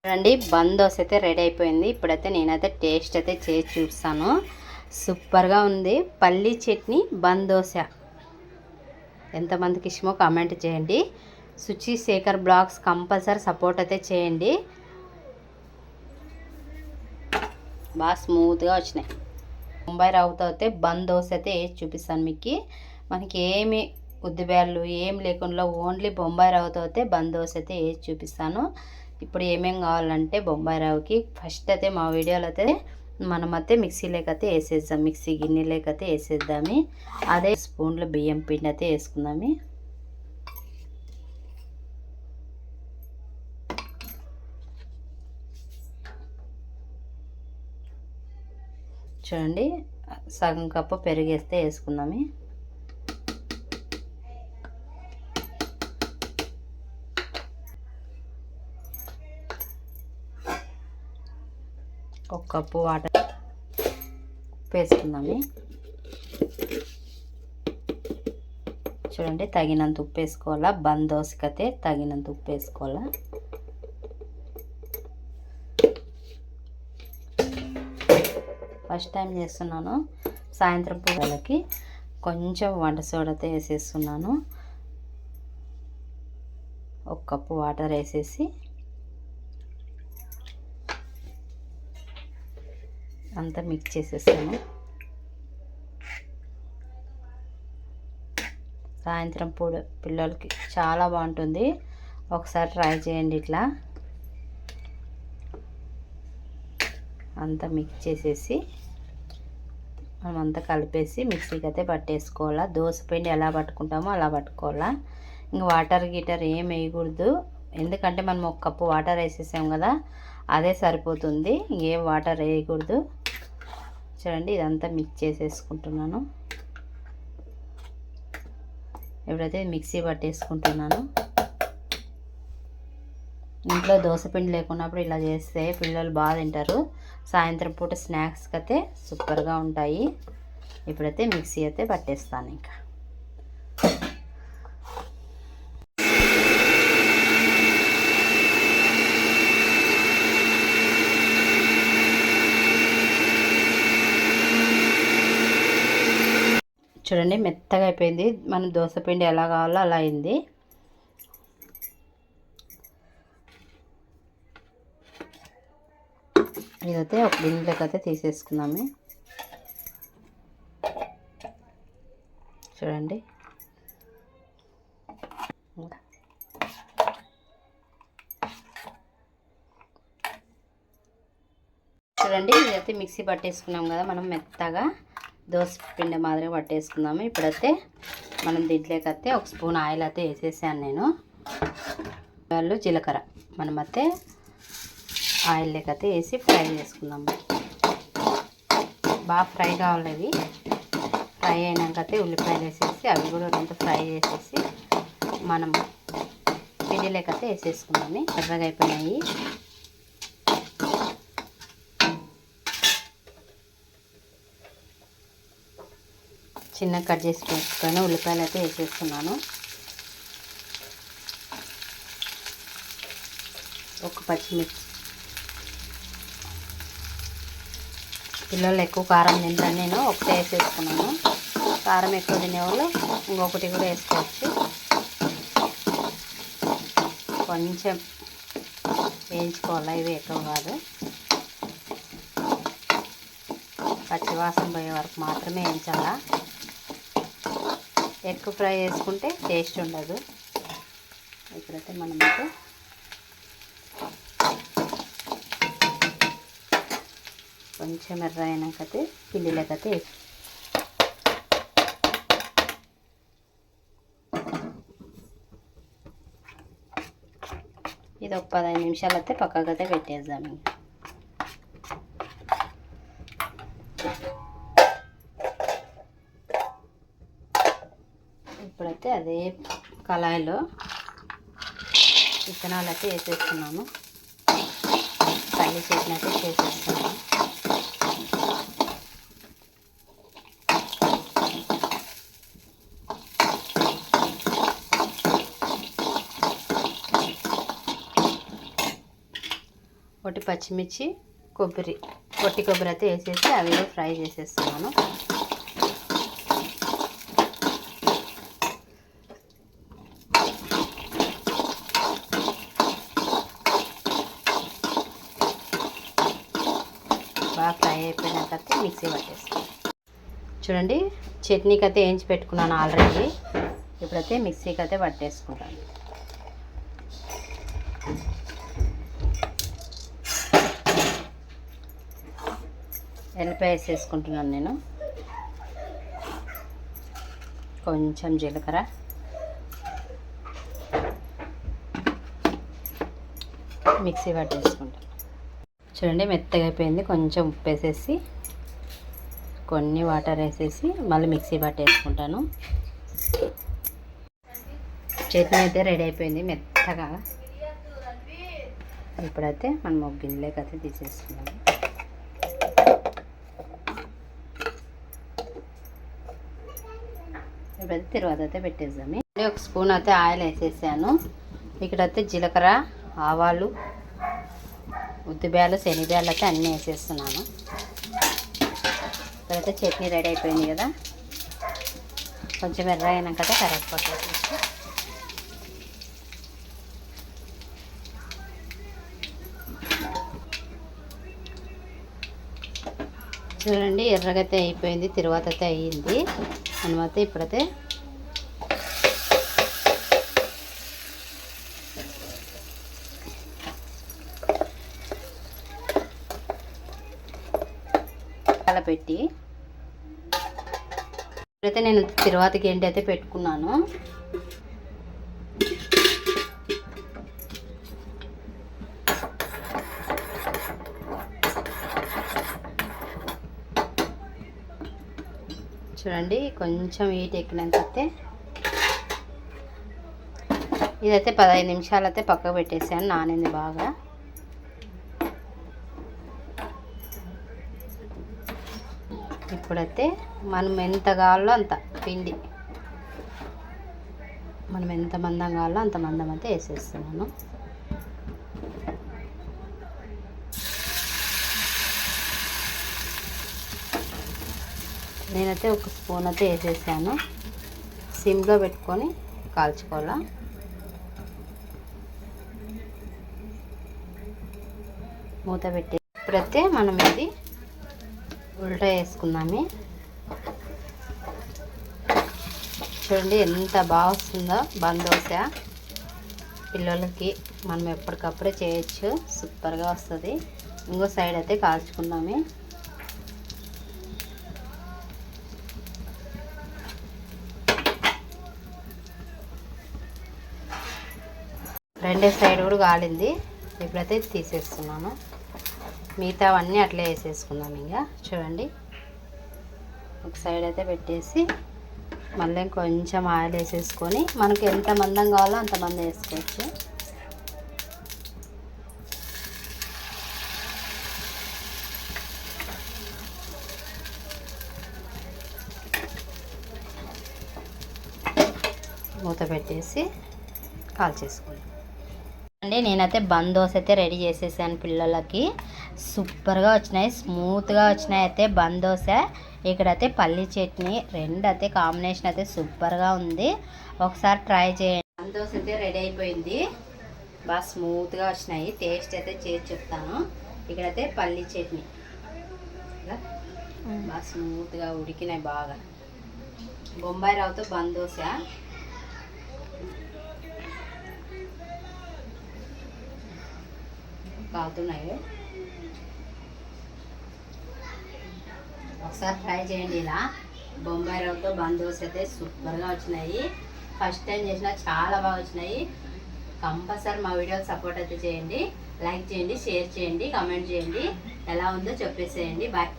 చూడండి బందోస్ అయితే రెడీ అయిపోయింది. ఇప్పుడైతే నేనైతే టేస్ట్ అయితే చేసి చూస్తాను. సూపర్గా ఉంది. పల్లీ చట్నీ బందోస ఎంతమందికి ఇష్టమో కామెంట్ చేయండి. Suchi Shekhar blogs compulsory support అయితే చేయండి. బాగా స్మూత్గా వచ్చినాయి. బొంబాయి రవ్వతో అయితే బందోస అయితే వేసి చూపిస్తాను మీకు. మనకి ఏమి ఉద్దిబేళ్ళు ఏం లేకుండా ఓన్లీ బొంబాయి రవ్వతో అయితే బందోస అయితే వేసి చూపిస్తాను. ఇప్పుడు ఏమేం కావాలంటే బొంబాయి రవ్వకి ఫస్ట్ అయితే మా వీడియోలో అయితే మనమైతే మిక్సీలోకి అయితే వేసేద్దాం. మిక్సీ గిన్నెలోకి అయితే వేసేద్దాము. అదే స్పూన్ల బియ్యం పిండి అయితే వేసుకుందాము. చూడండి సగం కప్పు పెరిగేస్తే వేసుకుందాము. ఒక కప్పు వాటర్ ఉప్పు వేసుకుందాము. చూడండి తగినంత ఉప్పు వేసుకోవాలా. బందోసకైతే తగినంత ఉప్పు వేసుకోవాలా. ఫస్ట్ టైం చేస్తున్నాను. సాయంత్రం పూటలకి కొంచెం వంట సోడాతో వేసేస్తున్నాను. ఒక కప్పు వాటర్ వేసేసి అంతా మిక్స్ చేసేస్తాను. సాయంత్రం పూట పిల్లలకి చాలా బాగుంటుంది. ఒకసారి ట్రై చేయండి. ఇట్లా అంతా మిక్స్ చేసేసి మనం అంతా కలిపేసి మిక్సీకి అయితే పట్టేసుకోవాలా. దోశ పిండి ఎలా పట్టుకుంటామో అలా పట్టుకోవాలా. ఇంకా వాటర్ గీటర్ ఏం వేయకూడదు. ఎందుకంటే మనం ఒక కప్పు వాటర్ వేసేసాం కదా, అదే సరిపోతుంది. ఇంకేం వాటర్ వేయకూడదు. చూడండి ఇదంతా మిక్స్ చేసేసుకుంటున్నాను. ఇప్పుడైతే మిక్సీ పట్టేసుకుంటున్నాను. ఇంట్లో దోశపిండి లేకున్నప్పుడు ఇలా చేస్తే పిల్లలు బాగా తింటారు. సాయంత్రం పూట స్నాక్స్కి అయితే సూపర్గా ఉంటాయి. ఇప్పుడైతే మిక్సీ అయితే పట్టేస్తాను. ఇంకా చూడండి మెత్తగా అయిపోయింది. మనం దోశపిండి ఎలా కావాలో అలా అయింది. ఇదైతే ఒక గిన్నెలోకి అయితే తీసేసుకుందాము. చూడండి ఇదైతే మిక్సీ పట్టేసుకున్నాం కదా మనం మెత్తగా దోశ పిండి మాదిరిగా పట్టేసుకుందాము. ఇప్పుడైతే మనం దీంట్లోకి అయితే ఒక స్పూన్ ఆయిల్ అయితే వేసేసాను నేను. వాళ్ళు జీలకర్ర మనమైతే ఆయిల్లోకి అయితే వేసి ఫ్రై చేసుకుందాము. బాగా ఫ్రై కావాలి. అవి ఫ్రై అయినాకైతే ఉల్లిపాయలు వేసేసి అవి కూడా కొంత ఫ్రై చేసేసి మనం పిండిలోకి అయితే వేసేసుకుందాము. ఎర్రగా అయిపోయినాయి. చిన్న కట్ చేసి పెట్టుకొని ఉల్లిపాయలు అయితే వేసేస్తున్నాను. ఒక పచ్చిమిర్చి. పిల్లలు ఎక్కువ కారం తింటాను, నేను ఒకటే వేసేసుకున్నాను. కారం ఎక్కువ తినేవాళ్ళు ఇంకొకటి కూడా వేసుకోవచ్చు. కొంచెం వేయించుకోవాలి, ఇవి ఎక్కువ కాదు. పచ్చివాసన పోయే వరకు మాత్రమే వేయించాలా. ఎక్కువ ఫ్రై చేసుకుంటే టేస్ట్ ఉండదు. ఇప్పుడైతే మనమైతే కొంచెం ఎర్ర అయినాకైతే పిండిలోకైతే ఇది ఒక 15 నిమిషాలు అయితే పక్కకైతే పెట్టేద్దాం. ఇప్పుడైతే అదే కళాయిలో విత్తనాలు అయితే వేసేస్తున్నాను. పల్లి చట్నీ అయితే చేసేస్తున్నాను. ఒకటి పచ్చిమిర్చి, కొబ్బరి, పొట్టి కొబ్బరి అయితే వేసేసి అవి కూడా ఫ్రై చేసేస్తున్నాను. బాగా ఫ్రై అయిపోయినాక మిక్సీ పట్టేస్తాను. చూడండి, చట్నీకి అయితే వేయించి పెట్టుకున్నాను ఆల్రెడీ. ఇప్పుడైతే మిక్సీకి అయితే పట్టేసుకుంటాను. ఎల్లిపాయ వేసేసుకుంటున్నాను నేను. కొంచెం జీలకర్ర, మిక్సీ పట్టేసుకుంటాను. చూడండి, మెత్తగా అయిపోయింది. కొంచెం ఉప్పు వేసేసి కొన్ని వాటర్ వేసేసి మళ్ళీ మిక్సీ పట్టేసుకుంటాను. చట్నీ అయితే రెడీ అయిపోయింది మెత్తగా. ఇప్పుడైతే మనం ఒక గిన్నెలోకి అయితే తీసేసుకున్నాము. ఇప్పుడైతే తర్వాత అయితే పెట్టేద్దాము. ఒక స్పూన్ అయితే ఆయిల్ వేసేసాను. ఇక్కడైతే జీలకర్ర, ఆవాలు, ఉద్దిబేలు, శనగబేలు అయితే అన్నీ వేసేస్తున్నాను. ఇప్పుడైతే చట్నీ రెడీ అయిపోయింది కదా. కొంచెం ఎర్ర అయినాక కరివేపాకు వేసేసి చూడండి, ఎర్రగైతే అయిపోయింది. తర్వాత అయితే అయ్యింది అనమాట. ఇప్పుడైతే అలా పెట్టి ఇప్పుడైతే నేను తిరువాతకి ఏంటి అయితే పెట్టుకున్నాను. చూడండి, కొంచెం హీట్ ఎక్కినాకైతే ఇదైతే 15 నిమిషాలు అయితే పక్కకు పెట్టేసాను. నానింది బాగా. ఇప్పుడైతే మనం ఎంత కావాలో అంత పిండి, మనం ఎంత మందం కావాలో అంత మందం అయితే వేసేస్తున్నాను. నేనైతే ఒక స్పూన్ అయితే వేసేసాను. సిమ్లో పెట్టుకొని కాల్చుకోవాలా. మూత పెట్టి ఇప్పుడైతే మనం ఇది ఉల్టా వేసుకుందాము. చూడండి ఎంత బాగా వస్తుందో బందోస. పిల్లలకి మనం ఎప్పటికప్పుడే చేయొచ్చు, సూపర్గా వస్తుంది. ఇంకో సైడ్ అయితే కాల్చుకుందాము. రెండే సైడ్ కూడా కాలింది. ఇప్పుడైతే తీసేస్తున్నాను. మిగతా అవన్నీ అట్లే వేసేసుకుందాం. ఇంకా చూడండి, ఒక సైడ్ అయితే పెట్టేసి మళ్ళీ కొంచెం ఆయిల్ వేసేసుకొని మనకు ఎంత మందం కావాలో అంత మందం వేసుకోవచ్చు. మూత పెట్టేసి కాల్చేసుకోండి. అండి, నేనైతే బందోస అయితే రెడీ చేసేసాను పిల్లలకి. సూపర్గా వచ్చినాయి, స్మూత్గా వచ్చినాయి అయితే బందోస. ఇక్కడైతే పల్లి చట్నీ, రెండు అయితే కాంబినేషన్ అయితే సూపర్గా ఉంది. ఒకసారి ట్రై చేయండి. బందోస అయితే రెడీ అయిపోయింది. బాగా స్మూత్గా వచ్చినాయి. టేస్ట్ అయితే చేసి చెప్తాను. ఇక్కడైతే పల్లి చట్నీ బాగా స్మూత్గా ఉడికినాయి. బాగా బొంబాయి రవ్వతో బందోస. కాలుతున్నాయి. ఒకసారి ట్రై చేయండి. ఇలా బొంబాయి రవ్వతో బందోస అయితే సూపర్గా వచ్చినాయి. ఫస్ట్ టైం చేసినా చాలా బాగా వచ్చినాయి. కంపల్సరీ మా వీడియోకి సపోర్ట్ అయితే చేయండి. లైక్ చేయండి, షేర్ చేయండి, కామెంట్ చేయండి. ఎలా ఉందో చెప్పేసేయండి. బాయ్.